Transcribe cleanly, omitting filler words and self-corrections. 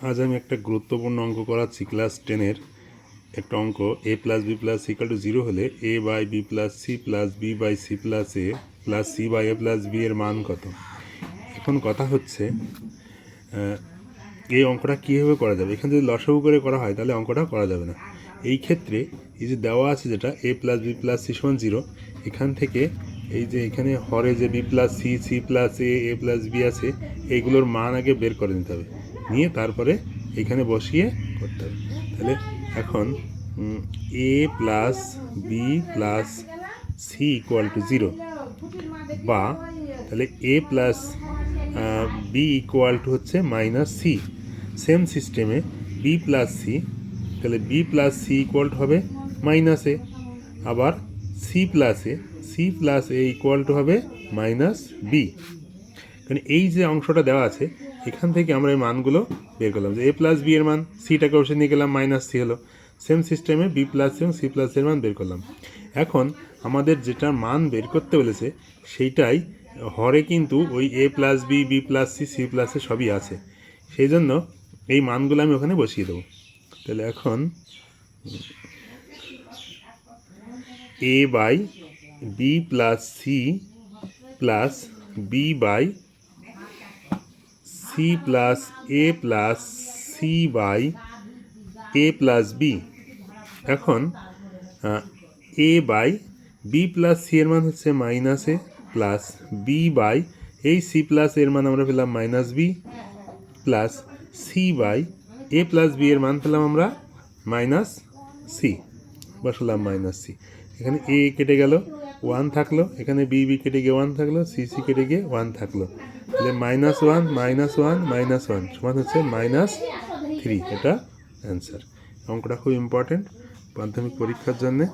আজ আমি একটা গুরুত্বপূর্ণ অঙ্ক করাচ্ছি ক্লাস 10-এর একটা অঙ্ক a plus B plus c equal to 0 হলে a by B plus C plus B by C plus A plus C by A plus B এর মান কত। এখন কথা হচ্ছে এই অঙ্কটা কীভাবে করা যাবে। এখানে যদি লসাগু করে করা হয় তাহলে অঙ্কটা করা যাবে না। এই ক্ষেত্রে এই যে দেওয়া আছে যেটা a plus B plus C সমান 0, এখান থেকে এই যে এখানে হরে যে B plus C C plus এ প্লাস বি আছে এইগুলোর মান আগে বের করে নিতে হবে, নিয়ে তারপরে এখানে বসিয়ে করতে হবে। তাহলে এখন A plus B plus C equal to 0, বা তাহলে A plus B equal to হচ্ছে মাইনাস সি। সেম সিস্টেমে বি প্লাস সি, তাহলে B plus C equal to হবে মাইনাস এ, আবার C plus A equal to হবে মাইনাস বি। কারণ এই যে অংশটা দেওয়া আছে এখান থেকে আমরা এই মানগুলো বের করলাম, যে এ প্লাস বি এর মান, সিটাকে অবশ্যই নিয়ে গেলাম, মাইনাস সি হলো। সেম সিস্টেমে বি প্লাস এবং সি প্লাস এর মান বের করলাম। এখন আমাদের যেটা মান বের করতে বলেছে সেইটাই হরে কিন্তু ওই A plus B B plus C C plus A সবই আছে, সেই জন্য এই মানগুলো আমি ওখানে বসিয়ে দেবো। তাহলে এখন A by B plus C plus B by C plus A plus C by A plus B. এখন A by B plus C এর মান হচ্ছে minus A, plus B by এই সি প্লাস এর মান আমরা পেলাম minus B, plus C by A plus B এর মান পেলাম আমরা মাইনাস সি, বসালাম মাইনাস সি। এখানে এ কেটে গেল, 1 থাকলো, এখানে বি বি কেটে গিয়ে 1 থাকলো, সি সি কেটে গিয়ে 1 থাকলো, তাহলে -1 -1 সমান হচ্ছে -3। এটা অ্যান্সার। অঙ্কটা খুব ইম্পর্টেন্ট মাধ্যমিক পরীক্ষার জন্যে।